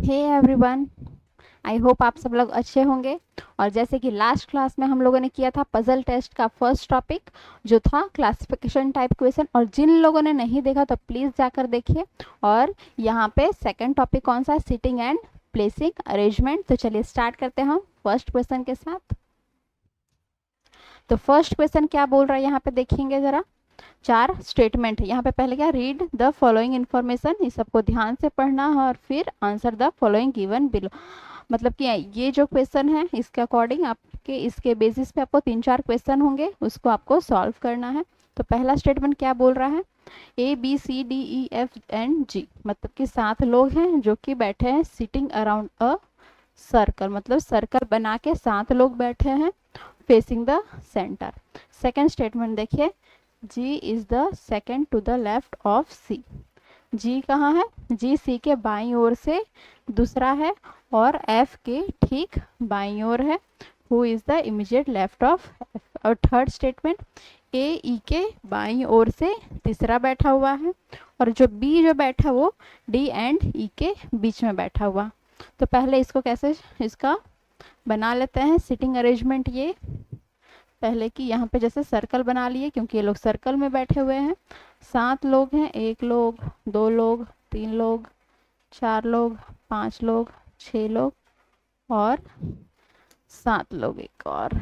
Hey everyone, I hope आप सब लोग अच्छे होंगे। और जैसे कि लास्ट क्लास में हम लोगों ने किया था पजल टेस्ट का फर्स्ट टॉपिक जो था क्लासिफिकेशन टाइप क्वेश्चन, और जिन लोगों ने नहीं देखा तो प्लीज़ जाकर देखिए। और यहाँ पे सेकंड टॉपिक कौन सा है? Sitting and placing arrangement. तो चलिए स्टार्ट करते हैं हम फर्स्ट क्वेश्चन के साथ। तो फर्स्ट क्वेश्चन क्या बोल रहा है यहाँ पे देखेंगे जरा। 4 स्टेटमेंट है यहाँ पे। पहले क्या, रीड द फॉलोइंग इन्फॉर्मेशन, इस सबको ध्यान से पढ़ना है और फिर answer the following given below. मतलब कि ये जो क्वेश्चन है इसके अकॉर्डिंग आपके इसके बेसिस पे आपको 3-4 क्वेश्चन होंगे, उसको आपको सॉल्व करना है। तो पहला स्टेटमेंट क्या बोल रहा है? ABCDEFG, मतलब कि 7 लोग हैं जो कि बैठे हैं सिटिंग अराउंड अ सर्कल, मतलब सर्कल बना के 7 लोग बैठे हैं facing the centre. Second statement देखिए, G is the second to the left of C। G कहाँ है? G C के बाईं ओर से दूसरा है और F के ठीक बाईं ओर है। Who is the immediate left of F। और थर्ड स्टेटमेंट, A E के बाईं ओर से तीसरा बैठा हुआ है और जो B जो बैठा वो D एंड E के बीच में बैठा हुआ। तो पहले इसको कैसे इसका बना लेते हैं सिटिंग अरेंजमेंट। ये पहले कि यहाँ पे जैसे सर्कल बना लिए, क्योंकि ये लोग सर्कल में बैठे हुए हैं। 7 लोग हैं, 1 लोग, 2 लोग, 3 लोग, 4 लोग, 5 लोग, 6 लोग और 7 लोग, एक और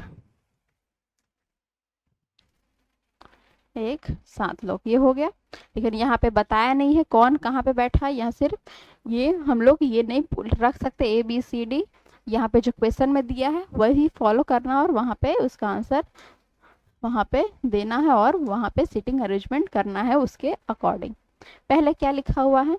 एक 7 लोग, ये हो गया। लेकिन यहाँ पे बताया नहीं है कौन कहाँ पे बैठा है। यहाँ सिर्फ ये हम लोग ये नहीं रख सकते ABCD। यहाँ पे जो क्वेश्चन में दिया है वही फॉलो करना और वहाँ पे उसका आंसर वहाँ पे देना है और वहाँ पे सिटिंग अरेंजमेंट करना है उसके अकॉर्डिंग। पहले क्या लिखा हुआ है,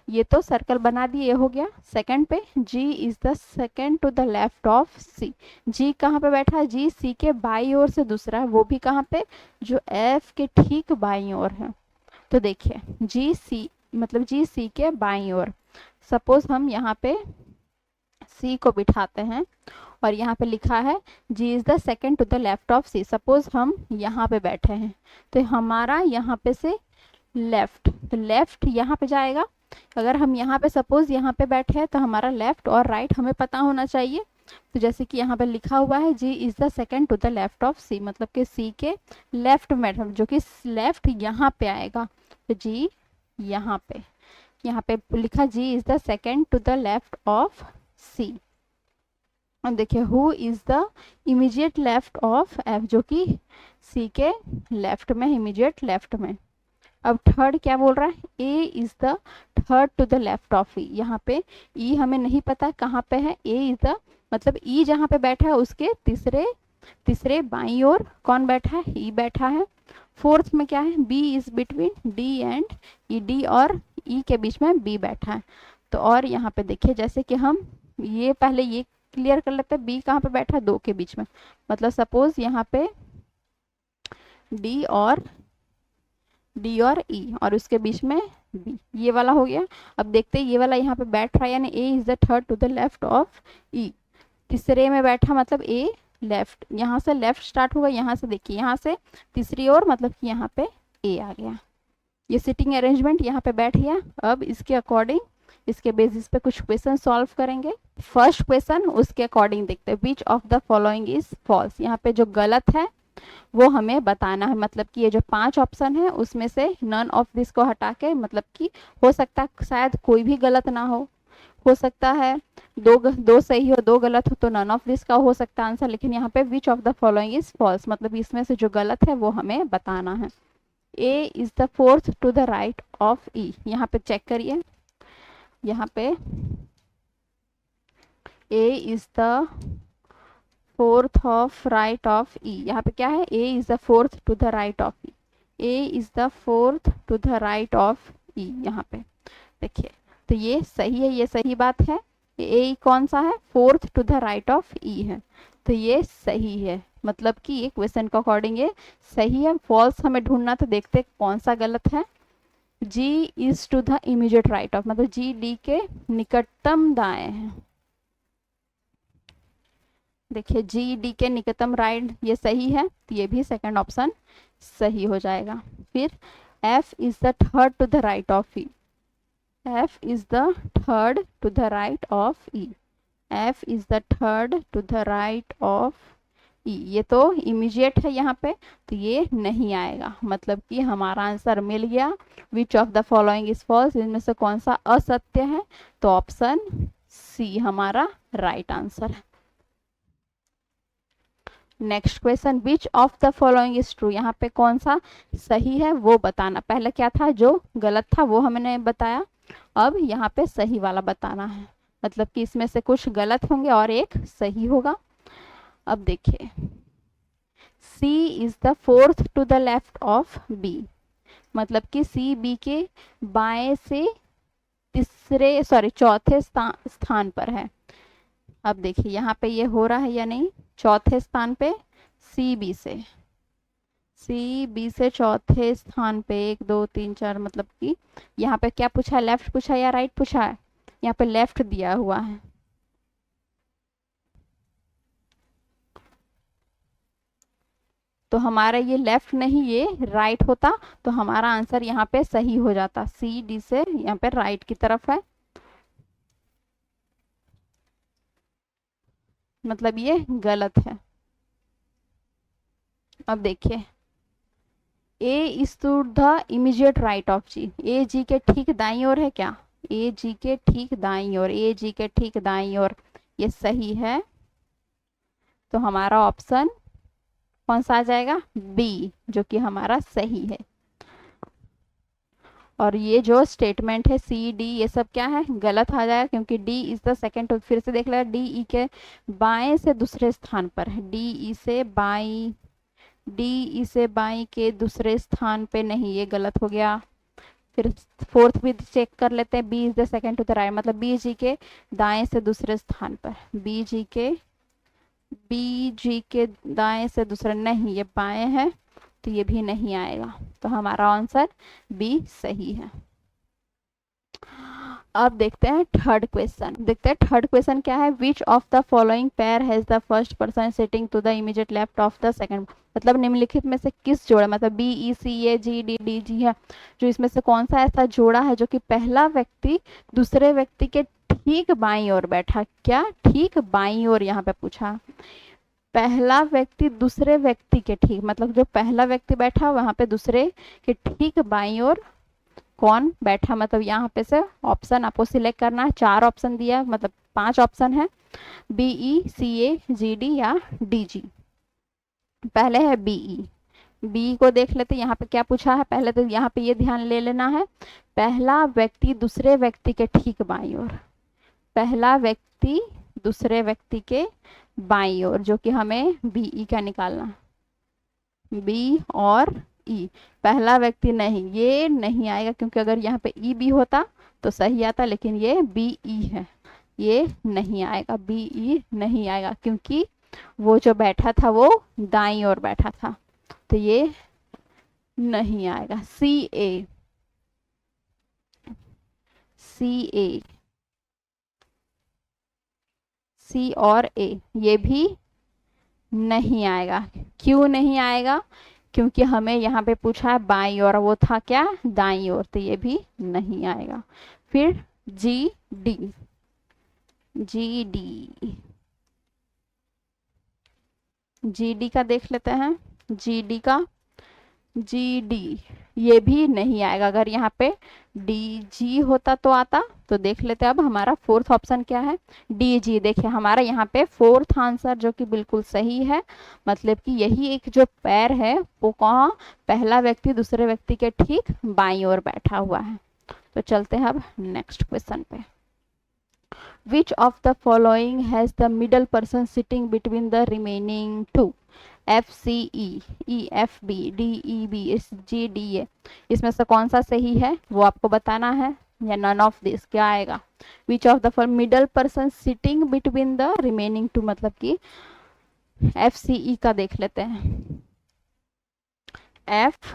ये तो सर्कल बना दिए, ये हो गया। सेकंड पे, G is the second to the left of C। G कहाँ पे बैठा है? G C के बाईं ओर से दूसरा है, वो भी कहाँ पे? जो F के ठीक बाईं ओर है। तो देखिए G C मतलब G C के बाईं ओर। सपोज हम यहाँ पे C को बिठाते हैं और यहाँ पे लिखा है G is the second to the left of C। Suppose हम यहाँ पे बैठे हैं तो हमारा यहाँ पे से लेफ्ट, तो लेफ्ट यहाँ पे जाएगा। अगर हम यहाँ पे सपोज यहाँ पे बैठे हैं तो हमारा लेफ्ट और राइट हमें पता होना चाहिए। तो जैसे कि यहाँ पे लिखा हुआ है G is the second to the left of C, मतलब कि C के लेफ्ट में, जो कि लेफ्ट यहाँ पे आएगा। तो G यहाँ पे लिखा G is the second to the left of C। और देखिए who is the immediate left of F, जो कि C के लेफ्ट में, इमीडिएट लेफ्ट में। अब थर्ड क्या बोल रहा है? A is the third to the left of E। यहाँ पे E हमें नहीं पता कहाँ पे है। A इज द मतलब E जहाँ पे बैठा है उसके तीसरे बाईं ओर कौन बैठा है? E बैठा है। फोर्थ में क्या है? B is between D and E। D और E के बीच में B बैठा है। तो और यहाँ पे देखिए जैसे कि हम ये पहले ये क्लियर कर लेते हैं, B कहाँ पे बैठा है? 2 के बीच में। मतलब सपोज यहाँ पे D और E और उसके बीच में B, ये वाला हो गया। अब देखते हैं ये वाला यहाँ पे बैठ रहा है, यानी A is the third to the left of E। तीसरे में बैठा मतलब A लेफ्ट, यहाँ से लेफ्ट स्टार्ट हुआ, यहाँ से देखिए यहाँ से तीसरी ओर, मतलब कि यहाँ पे A आ गया। ये सिटिंग अरेंजमेंट यहाँ पे बैठ गया। अब इसके अकॉर्डिंग इसके बेसिस पे कुछ क्वेश्चन सॉल्व करेंगे। फर्स्ट क्वेश्चन उसके अकॉर्डिंग देखते हैं, which of the following is false. यहाँ पे जो गलत है वो हमें बताना है। मतलब कि ये जो 5 ऑप्शन है उसमें से नन ऑफ दिस को हटा के, मतलब कि हो सकता है शायद कोई भी गलत ना हो सकता है दो सही हो 2 गलत हो, तो नन ऑफ दिस का हो सकता है आंसर। लेकिन यहाँ पे which of the following is false, मतलब इसमें से जो गलत है वो हमें बताना है। A is the fourth to the right of E। यहाँ पे चेक करिए, यहाँ पे A is the fourth of right of E। यहाँ पे क्या है? A is the fourth to the right of E। A is the fourth to the right of E। यहाँ पे देखिए तो ये सही है, ये सही बात है। A कौन सा है? Fourth to the right of E है, तो ये सही है। मतलब कि ये क्वेश्चन के अकॉर्डिंग ये सही है। फॉल्स हमें ढूंढना, तो देखते कौन सा गलत है। G is to the immediate right of, मतलब G D के निकटतम दाएं है। देखिए G D के निकटतम राइट, ये सही है, तो ये भी सेकंड ऑप्शन सही हो जाएगा। फिर F is the third to the right of E। F is the third to the right of E. F is the third to the right of E. ये तो इमीडिएट है यहाँ पे, तो ये नहीं आएगा, मतलब कि हमारा आंसर मिल गया। Which of the following is false, इनमें से कौन सा असत्य है, तो ऑप्शन सी हमारा राइट आंसर है। Next question, which of the following is true, यहाँ पे कौन सा सही है वो बताना। पहले क्या था, जो गलत था वो हमने बताया, अब यहाँ पे सही वाला बताना है, मतलब कि इसमें से कुछ गलत होंगे और एक सही होगा। अब देखिए, C is the fourth to the left of B, मतलब कि C B के बाएं से चौथे स्थान पर है। अब देखिए यहाँ पे ये हो रहा है या नहीं, चौथे स्थान पे C B से चौथे स्थान पे 1 2 3 4, मतलब कि यहाँ पे क्या पूछा है, लेफ्ट पूछा या राइट पूछा है, यहाँ पे लेफ्ट दिया हुआ है। तो हमारा ये लेफ्ट नहीं, ये राइट होता, तो हमारा आंसर यहाँ पे सही हो जाता, सी डी से यहाँ पे राइट की तरफ है, मतलब ये गलत है। अब देखिए, A is to the immediate right of G, A G के ठीक दाईं ओर है क्या, ए जी के ठीक दाईं ओर, ए जी के ठीक दाईं ओर, ये सही है, तो हमारा ऑप्शन कौन सा आ जाएगा, बी, जो कि हमारा सही है। और ये जो स्टेटमेंट है सी डी, ये सब क्या है, गलत आ जाएगा, क्योंकि डी इज द सेकेंड, तो फिर से देख लेगा, डी ई के बाएं से दूसरे स्थान पर है, डी ई से बाई के दूसरे स्थान पे नहीं, ये गलत हो गया। फिर फोर्थ भी चेक कर लेते हैं, B is the second to the right, मतलब बी जी के दाएं से दूसरे स्थान पर, बी जी के दाएं से दूसरे नहीं, ये बाएं है, तो ये भी नहीं आएगा, तो हमारा आंसर बी सही है। अब देखते हैं थर्ड क्वेश्चन, थर्ड क्वेश्चन क्या है, which of the following pair has the first person sitting to the immediate left of the second, मतलब निम्नलिखित में से किस जोड़ा, मतलब B E C A G D D G है, जो इसमें से कौन सा ऐसा जोड़ा है जो कि पहला व्यक्ति दूसरे व्यक्ति के ठीक बाईं ओर बैठा, क्या ठीक बाईं ओर, यहाँ पे पूछा पहला व्यक्ति दूसरे व्यक्ति के ठीक, मतलब जो पहला व्यक्ति बैठा वहां पे दूसरे के ठीक बाईं ओर कौन बैठा, मतलब यहाँ पे से ऑप्शन आपको सिलेक्ट करना है, 4 ऑप्शन दिया है, मतलब 5 ऑप्शन है, B E C A G D या डी जी। पहले है बी ई, बी को देख लेते, यहाँ पे क्या पूछा है, पहले तो यहाँ पे ये ध्यान ले लेना है, पहला व्यक्ति दूसरे व्यक्ति के ठीक बाईं ओर, पहला व्यक्ति दूसरे व्यक्ति के बाईं ओर, जो कि हमें बी ई का निकालना, बी और ई, पहला व्यक्ति नहीं, ये नहीं आएगा, क्योंकि अगर यहाँ पे ई बी होता तो सही आता, लेकिन ये बी ई है, ये नहीं आएगा, बी ई नहीं आएगा, क्योंकि वो जो बैठा था वो दाईं ओर बैठा था, तो ये नहीं आएगा। सी ए, सी और ए, ये भी नहीं आएगा। क्यों नहीं आएगा, क्योंकि हमें यहाँ पे पूछा है बाईं ओर, वो था क्या, दाईं ओर, तो ये भी नहीं आएगा। फिर जी डी, जी डी का देख लेते हैं, जी डी ये भी नहीं आएगा, अगर यहाँ पे डी जी होता तो आता, तो देख लेते हैं। अब हमारा फोर्थ ऑप्शन क्या है, डी जी, देखिए हमारा यहाँ पे फोर्थ आंसर जो कि बिल्कुल सही है, मतलब कि यही एक जो पैर है वो कहाँ, पहला व्यक्ति दूसरे व्यक्ति के ठीक बाईं ओर बैठा हुआ है। तो चलते हैं अब नेक्स्ट क्वेश्चन पे, which of the following has the middle person sitting between the remaining two, F C E F B D E B S G D A, इसमें से कौन सा सही है वो आपको बताना है, या नन ऑफ दिस, क्या आएगा, विच of the for middle person sitting between the remaining to, मतलब कि एफ सी ई का देख लेते हैं, एफ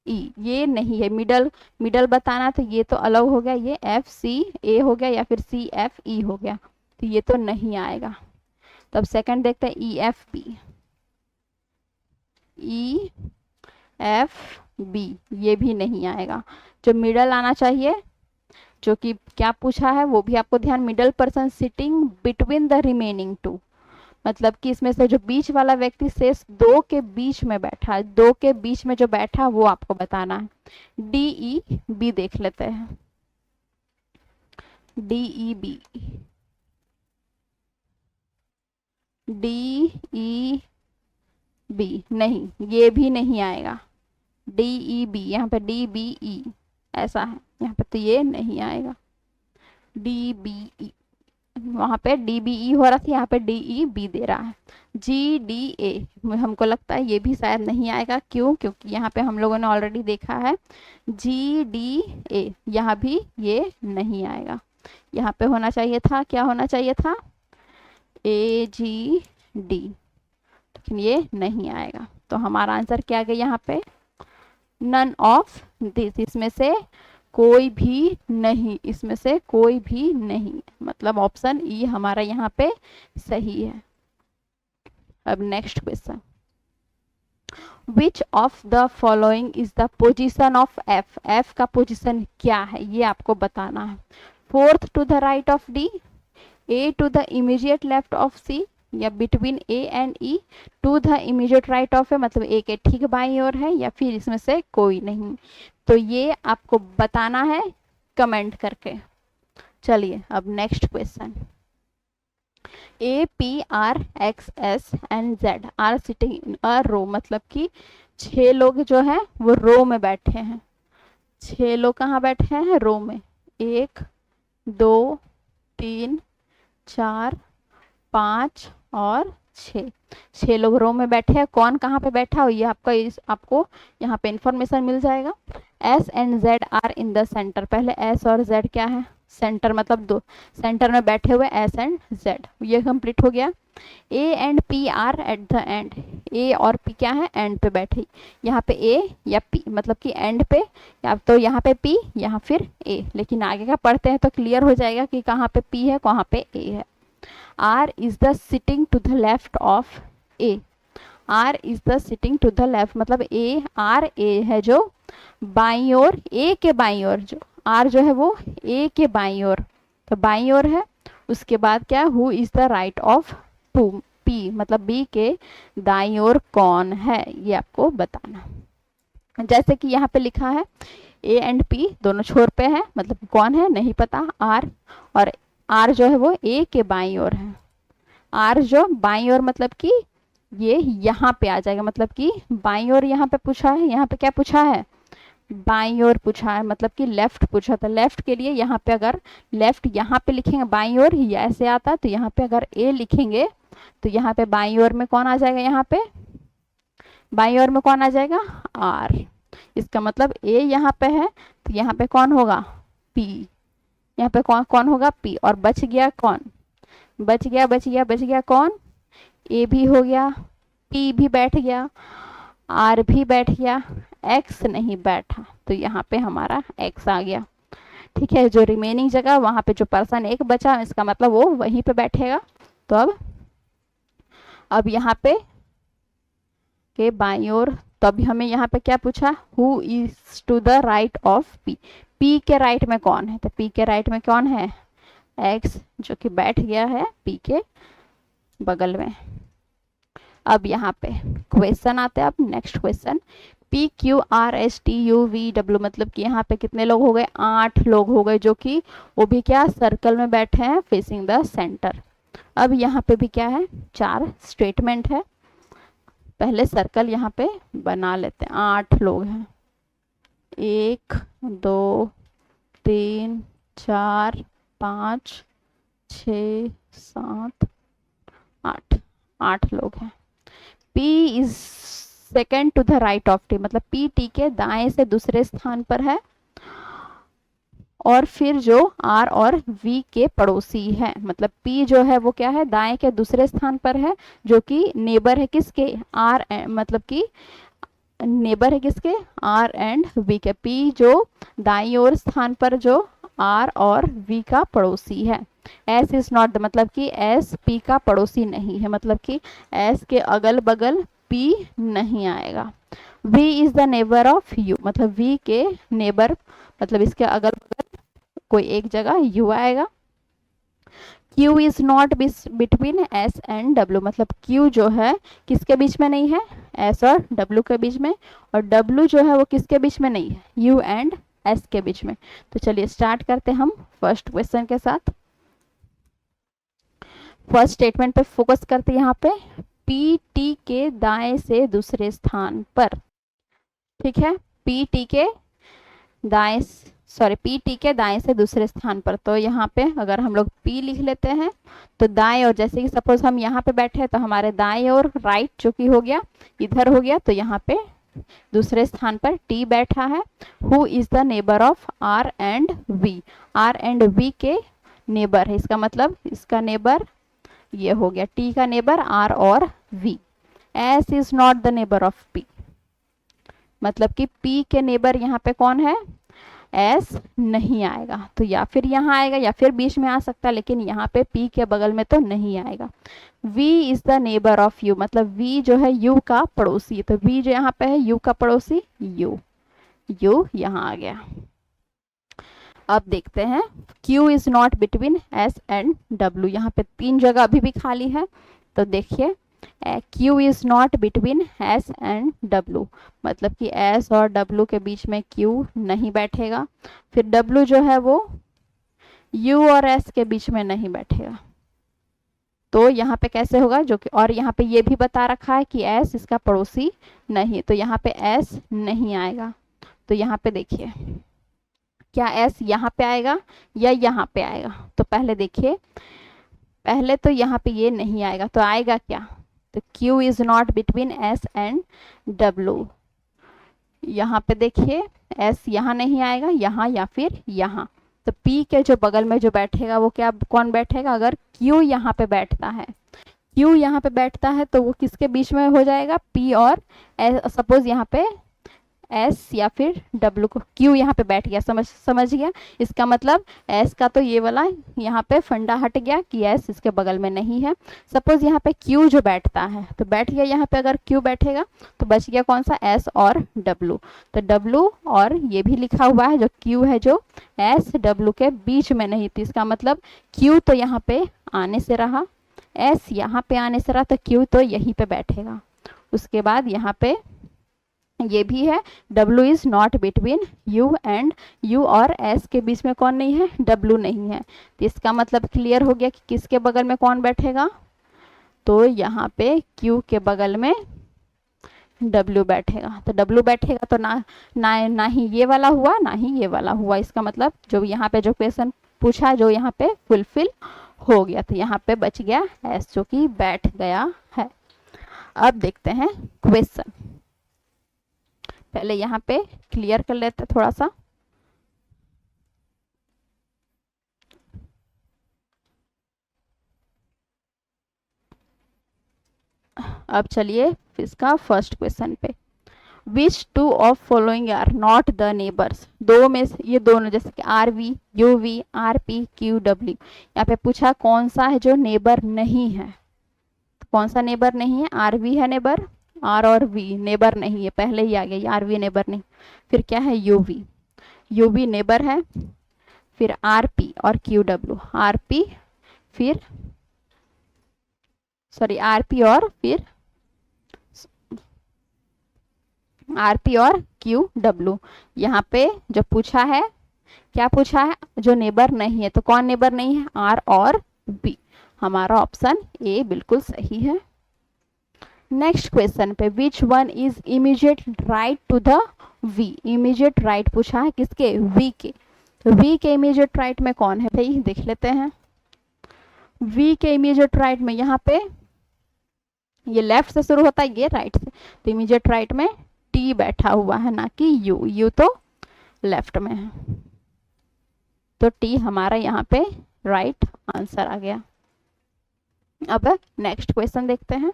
ई ये नहीं है, मिडल बताना, तो ये तो अलग हो गया, ये एफ सी ए हो गया या फिर सी एफ ई हो गया, तो ये तो नहीं आएगा। तब सेकंड देखते हैं ई एफ बी, ये भी नहीं आएगा, जो मिडल आना चाहिए जो कि क्या पूछा है वो भी आपको ध्यान, middle person sitting between the remaining to, मतलब कि इसमें से जो बीच वाला व्यक्ति शेष दो के बीच में बैठा है, दो के बीच में जो बैठा वो आपको बताना है। डी ई बी देख लेते हैं, D E B, D E B नहीं, ये भी नहीं आएगा। डी ई बी, यहाँ पे डी बी ई ऐसा है, यहाँ पे तो ये नहीं आएगा। डी बी ई, वहाँ पे डी बी ई हो रहा था, यहाँ पे डी ई बी दे रहा है। जी डी ए हमको लगता है ये भी शायद नहीं आएगा, क्यों? क्योंकि यहाँ पे हम लोगों ने ऑलरेडी देखा है जी डी ए, यहाँ भी ये नहीं आएगा। यहाँ पे होना चाहिए था, क्या होना चाहिए था? ए जी डी, लेकिन ये नहीं आएगा। तो हमारा आंसर क्या आ गया यहाँ पे? नन ऑफ दिस, इसमें से कोई भी नहीं, इसमें से कोई भी नहीं, मतलब ऑप्शन ई हमारा यहाँ पे सही है। अब next question, which of the following is the position of F, F का पोजिशन क्या है ये आपको बताना है। Fourth to the right of D, A to the immediate left of C, या between A and E to the immediate right of A, मतलब A के ठीक बाईं ओर है, या फिर इसमें से कोई नहीं। तो ये आपको बताना है कमेंट करके। चलिए अब next question, A P R X S and Z are sitting in a row, मतलब कि 6 लोग जो हैं वो रो में बैठे हैं। 6 लोग कहाँ बैठे हैं? रो में। 1 2 3 4 5 और 6 लोग रो में बैठे हैं। कौन कहाँ पे बैठा हो ये आपको यहाँ पे इंफॉर्मेशन मिल जाएगा। S and Z are in the centre, पहले एस और जेड क्या है? सेंटर, मतलब दो सेंटर में बैठे हुए एस एंड जेड, ये कंप्लीट हो गया। A and P are at the end, A और पी क्या है? एंड पे बैठे, यहाँ पे ए या पी, मतलब कि एंड पे, या तो यहाँ पे पी यहाँ फिर ए, लेकिन आगे का पढ़ते हैं तो क्लियर हो जाएगा कि कहाँ पे पी है कहाँ पे ए है। R is the sitting to the left of A, R is the sitting to the left, मतलब ए आर ए है जो बाईं ओर, ए के बाईं ओर, जो आर जो है वो ए के बाईं ओर, तो बाईं ओर है। उसके बाद क्या, who is the right of to P, मतलब बी के दाईं ओर कौन है ये आपको बताना। जैसे कि यहाँ पे लिखा है ए एंड पी दोनों छोर पे है, मतलब कौन है नहीं पता, आर, और आर जो है वो ए के बाईं ओर है। आर जो बाईं ओर मतलब कि ये यहाँ पे आ जाएगा, मतलब कि बाईं ओर यहाँ पे पूछा है, यहाँ पे क्या पूछा है? बाईं ओर पूछा है, मतलब कि लेफ्ट पूछा था। लेफ्ट के लिए यहाँ पे अगर लेफ्ट यहाँ पे लिखेंगे बाईं ओर ही ऐसे आता, तो यहाँ पे अगर ए लिखेंगे तो यहाँ पे बाईं ओर में कौन आ जाएगा? यहाँ पे बाईं ओर में कौन आ जाएगा? आर। इसका मतलब ए यहाँ पे है तो यहाँ पे कौन होगा? पी। यहाँ पे कौन कौन होगा? पी। और बच गया कौन? बच गया कौन? ए भी हो गया, पी भी बैठ गया, आर भी बैठ गया, एक्स नहीं बैठा, तो यहाँ पे हमारा एक्स आ गया। ठीक है, जो रिमेनिंग जगह वहाँ पे जो पर्सन एक बचा, इसका मतलब वो वहीं पे बैठेगा। तो अब यहाँ पे के बाईं ओर, तो अभी हमें यहाँ पे क्या पूछा? Who is to the right of P, P के राइट में कौन है? तो पी के राइट में कौन है? एक्स, जो कि बैठ गया है पी के बगल में। अब यहाँ पे क्वेश्चन आते हैं, अब next question, P Q R S T U V W, मतलब कि यहाँ पे कितने लोग हो गए? 8 लोग हो गए, जो कि वो भी क्या सर्कल में बैठे हैं फेसिंग द सेंटर। अब यहाँ पे भी क्या है? 4 स्टेटमेंट है। पहले सर्कल यहाँ पे बना लेते हैं। 8 लोग हैं, 1 2 3 4 5 6 7 8 लोग हैं। P is second to the right of T, मतलब P T के दाएं से दूसरे स्थान पर है, और फिर जो R और V के पड़ोसी है, मतलब P जो है वो क्या है? दाएं के दूसरे स्थान पर है, जो कि नेबर है किसके? R, मतलब कि नेबर है किसके? R एंड V के। P जो दाईं ओर स्थान पर जो R और V का पड़ोसी है। S इज नॉट, मतलब कि S P का पड़ोसी नहीं है, मतलब कि S के अगल बगल P नहीं आएगा। V is the neighbour of U, मतलब V के नेबर, मतलब इसके अगल बगल कोई एक जगह यू आएगा। Q is not between S and W, मतलब Q जो है किसके बीच में नहीं है, S और W के बीच में, और W जो है वो किसके बीच में नहीं है, U एंड S के बीच में। तो चलिए स्टार्ट करते हैं हम फर्स्ट क्वेश्चन के साथ। फर्स्ट स्टेटमेंट पे फोकस करते हैं यहाँ पे, पी टी के दाएं से दूसरे स्थान पर, ठीक है, पी टी के दाएं, सॉरी पी टी के दाएं से दूसरे स्थान पर। तो यहाँ पे अगर हम लोग P लिख लेते हैं तो दाएं, और जैसे कि सपोज हम यहाँ पे बैठे हैं तो हमारे दाएं और राइट जो कि हो गया इधर हो गया, तो यहाँ पे दूसरे स्थान पर T बैठा है। Who is the neighbour of R and V, R and V के नेबर है, इसका मतलब इसका नेबर ये हो गया, T का नेबर R और V। S is not the neighbour of P, मतलब कि P के नेबर यहाँ पे कौन है, S नहीं आएगा, तो या फिर यहाँ आएगा या फिर बीच में आ सकता है, लेकिन यहाँ पे P के बगल में तो नहीं आएगा। V is the neighbour of U, मतलब V जो है U का पड़ोसी, तो V जो यहाँ पे है U का पड़ोसी, U यहाँ आ गया। अब देखते हैं Q is not between S and W, यहाँ पे 3 जगह अभी भी खाली है, तो देखिए Q is not between S and W, मतलब कि S और W के बीच में Q नहीं बैठेगा। फिर W जो है वो U और S के बीच में नहीं बैठेगा, तो यहाँ पे कैसे होगा, जो कि और यहाँ पे ये भी बता रखा है कि S इसका पड़ोसी नहीं, तो यहाँ पे S नहीं आएगा। तो यहाँ पे देखिए क्या S यहाँ पे आएगा या यहाँ पे आएगा, तो पहले देखिए, पहले तो यहाँ पे ये नहीं आएगा, तो आएगा क्या, तो Q is not between S and W। यहाँ पे देखिए S यहाँ नहीं आएगा, यहाँ या फिर यहाँ, तो P के जो बगल में जो बैठेगा वो क्या, कौन बैठेगा, अगर Q यहाँ पे बैठता है, Q यहाँ पे बैठता है तो वो किसके बीच में हो जाएगा, P और सपोज यहाँ पे S या फिर W को, Q यहाँ पे बैठ गया, समझ गया, इसका मतलब S का तो ये वाला यहाँ पे फंडा हट गया कि S इसके बगल में नहीं है। सपोज यहाँ पे Q जो बैठता है तो बैठ गया, यहाँ पे अगर Q बैठेगा तो बच गया कौन सा, S और W, तो W और ये भी लिखा हुआ है जो Q है जो S W के बीच में नहीं, तो इसका मतलब Q तो यहाँ पे आने से रहा, S यहाँ पे आने से रहा, तो Q तो यहीं पे बैठेगा। उसके बाद यहाँ पे ये भी है, W is not between U and U और S के बीच में कौन नहीं है, W नहीं है, तो इसका मतलब क्लियर हो गया कि किसके बगल में कौन बैठेगा, तो यहाँ पे Q के बगल में W बैठेगा, तो W बैठेगा तो ना ही ये वाला हुआ ना ही ये वाला हुआ, इसका मतलब जो यहाँ पे जो क्वेश्चन पूछा जो यहाँ पे फुलफिल हो गया, तो यहाँ पे बच गया S जो कि बैठ गया है। अब देखते हैं क्वेश्चन, पहले यहाँ पे क्लियर कर लेते हैं थोड़ा सा। अब चलिए इसका फर्स्ट क्वेश्चन पे, which two of following are not the neighbours, दो में से ये दोनों, जैसे कि RV UV RP QW, यहाँ पे पूछा कौन सा है जो नेबर नहीं है, तो कौन सा नेबर नहीं है, RV है नेबर, R और V नेबर नहीं है, पहले ही आ गया, RV नेबर नहीं, फिर क्या है UV नेबर है, फिर RP और QW, RP फिर सॉरी RP और फिर RP और QW, यहाँ पे जो पूछा है, क्या पूछा है, जो नेबर नहीं है, तो कौन नेबर नहीं है, R और B, हमारा ऑप्शन A बिल्कुल सही है। नेक्स्ट क्वेश्चन पे, which one is immediate right to the V, immediate right पूछा है किसके, V के, तो V के इमीडिएट राइट में कौन है भाई, देख लेते हैं। V के इमीडिएट राइट में यहाँ पे ये लेफ्ट से शुरू होता है, ये राइट से, तो इमीडिएट राइट में T बैठा हुआ है ना कि U तो लेफ्ट में है, तो T हमारा यहाँ पे राइट आंसर आ गया। अब नेक्स्ट क्वेश्चन देखते हैं।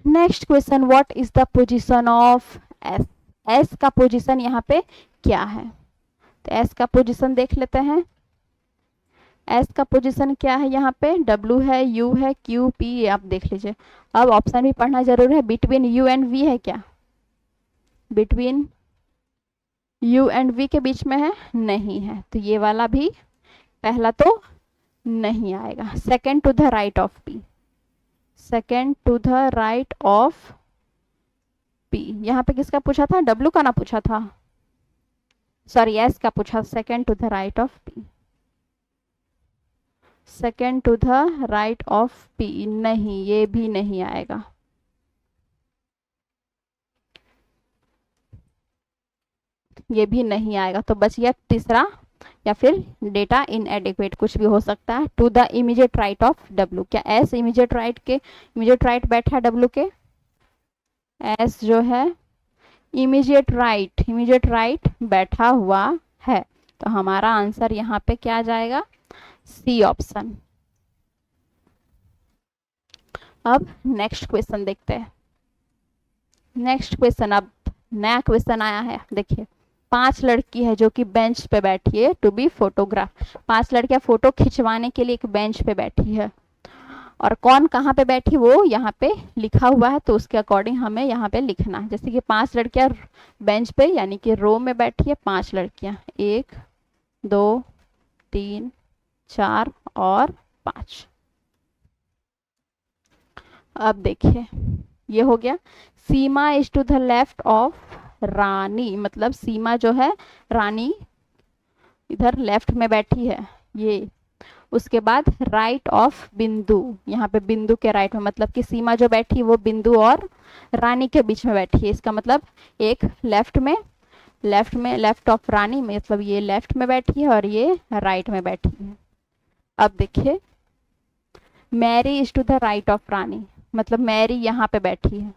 Next question, what is the position of S, S का पोजीशन यहाँ पे क्या है, तो S का पोजीशन देख लेते हैं। S का पोजीशन क्या है, यहाँ पे W है, U है, Q P, आप देख लीजिए। अब ऑप्शन भी पढ़ना जरूर है, बिटवीन U एंड V है क्या, बिटवीन U एंड V के बीच में है, नहीं है, तो ये वाला भी पहला तो नहीं आएगा। Second to the right of P, second to the right of P, यहाँ पे किसका पूछा था, W का ना पूछा था, सॉरी S का पूछा, second to the right of P, second to the right of P, नहीं, ये भी नहीं आएगा। ये भी नहीं आएगा, तो बच गया तीसरा, या फिर डेटा इनएडिक्वेट, कुछ भी हो सकता है। To the immediate right of W, क्या एस इमीडिएट राइट के, इमीडिएट राइट बैठा है W के, एस जो है इमीडिएट राइट बैठा हुआ है, तो हमारा आंसर यहाँ पे क्या आ जाएगा, सी ऑप्शन। अब नेक्स्ट क्वेश्चन देखते हैं। नेक्स्ट क्वेश्चन, अब नया क्वेश्चन आया है, देखिए 5 लड़की है जो कि बेंच पे बैठी है टू बी फोटोग्राफ, 5 लड़कियां फोटो खिंचवाने के लिए एक बेंच पे बैठी है, और कौन कहाँ पे बैठी वो यहाँ पे लिखा हुआ है, तो उसके अकॉर्डिंग हमें यहाँ पे लिखना है। जैसे कि 5 लड़कियां बेंच पे यानी कि रो में बैठी है, 5 लड़कियां, 1 2 3 4 और 5। अब देखिए ये हो गया, Seema is to the left of Rani, मतलब सीमा जो है रानी इधर लेफ्ट में बैठी है ये। उसके बाद राइट ऑफ बिंदु, यहाँ पे बिंदु के राइट में, मतलब कि सीमा जो बैठी वो बिंदु और रानी के बीच में बैठी है, इसका मतलब एक लेफ्ट ऑफ रानी में, मतलब ये लेफ्ट में बैठी है और ये राइट में बैठी है। अब देखिए Mary is to the right of Rani, मतलब मैरी यहाँ पे बैठी है।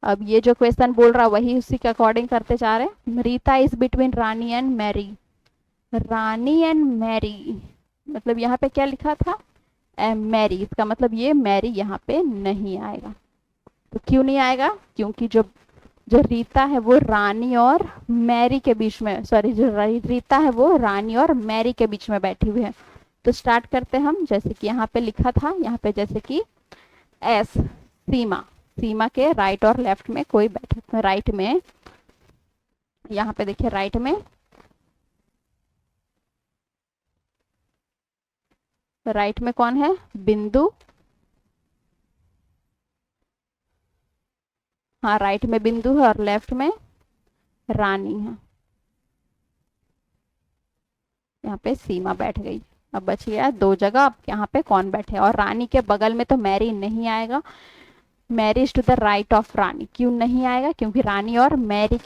अब ये जो क्वेश्चन बोल रहा वही उसी के अकॉर्डिंग करते जा रहे हैं। Rita is between Rani and Mary, Rani and Mary, मतलब यहाँ पे क्या लिखा था, मैरी, इसका मतलब ये मैरी यहाँ पे नहीं आएगा। तो क्यों नहीं आएगा, क्योंकि जो रीता है वो रानी और मैरी के बीच में, सॉरी जो रीता है वो रानी और मैरी के बीच में बैठी हुई है। तो स्टार्ट करते हम, जैसे कि यहाँ पे लिखा था, यहाँ पे जैसे कि एस सीमा के राइट और लेफ्ट में कोई बैठे, राइट में, यहाँ पे देखिए राइट में कौन है, बिंदु, हाँ राइट में बिंदु है और लेफ्ट में रानी है, यहाँ पे सीमा बैठ गई। अब बच गया 2 जगह, अब यहाँ पे कौन बैठे, और रानी के बगल में तो मैरी नहीं आएगा, Mary is to the right of Rani, क्यों नहीं आएगा, क्योंकि रानी और मैरी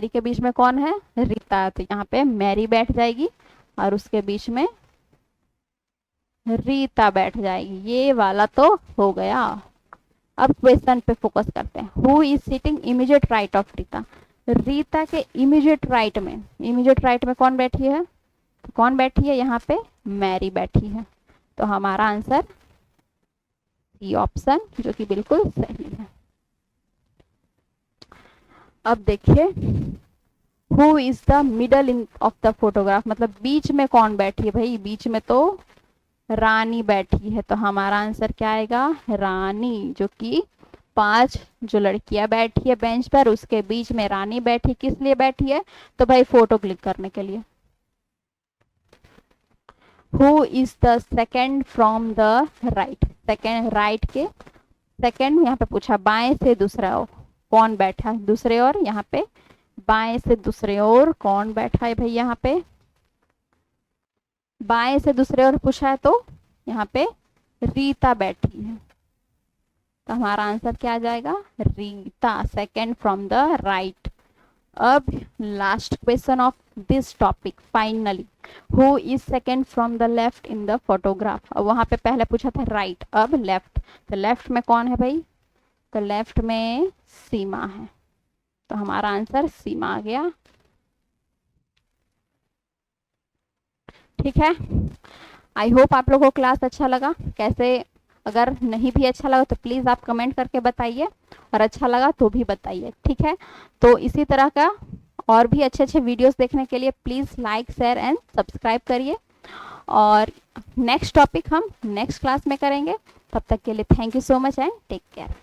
के बीच में कौन है, रीता, तो यहाँ पे मैरी बैठ जाएगी और उसके बीच में रीता बैठ जाएगी, ये वाला तो हो गया। अब क्वेश्चन पे फोकस करते हैं। Who is sitting immediate right of Rita, Rita के इमीडिएट राइट में कौन बैठी है, तो कौन बैठी है, यहाँ पे मैरी बैठी है, तो हमारा आंसर सी ऑप्शन, जो कि बिल्कुल सही है। अब देखिए who is the middle in of the photograph, मतलब बीच में कौन बैठी है, भाई बीच में तो रानी बैठी है, तो हमारा आंसर क्या आएगा, रानी, जो कि 5 जो लड़कियां बैठी है बेंच पर, उसके बीच में रानी बैठी, किस लिए बैठी है, तो भाई फोटो क्लिक करने के लिए। Who is the second from the right, second right के सेकेंड, यहाँ पे पूछा बाएं से दूसरा ओर कौन बैठा है, दूसरे ओर, यहाँ पे बाएं से दूसरे ओर कौन बैठा है, भाई यहाँ पे बाएं से दूसरे ओर पूछा है, तो यहाँ पे रीता बैठी है, तो हमारा आंसर क्या आ जाएगा, Rita, second from the right. अब last question of this topic, finally who is second from the left in the photograph. अब वहां पे पहले पूछा था राइट, अब लेफ्ट, तो लेफ्ट में कौन है भाई, तो लेफ्ट में सीमा है, तो हमारा आंसर सीमा आ गया। ठीक है, आई होप आप लोगों को क्लास अच्छा लगा। कैसे, अगर नहीं भी अच्छा लगा तो प्लीज़ आप कमेंट करके बताइए, और अच्छा लगा तो भी बताइए, ठीक है। तो इसी तरह का और भी अच्छे अच्छे वीडियोस देखने के लिए please like, share and subscribe करिए, और नेक्स्ट टॉपिक हम नेक्स्ट क्लास में करेंगे। तब तक के लिए thank you so much and take care.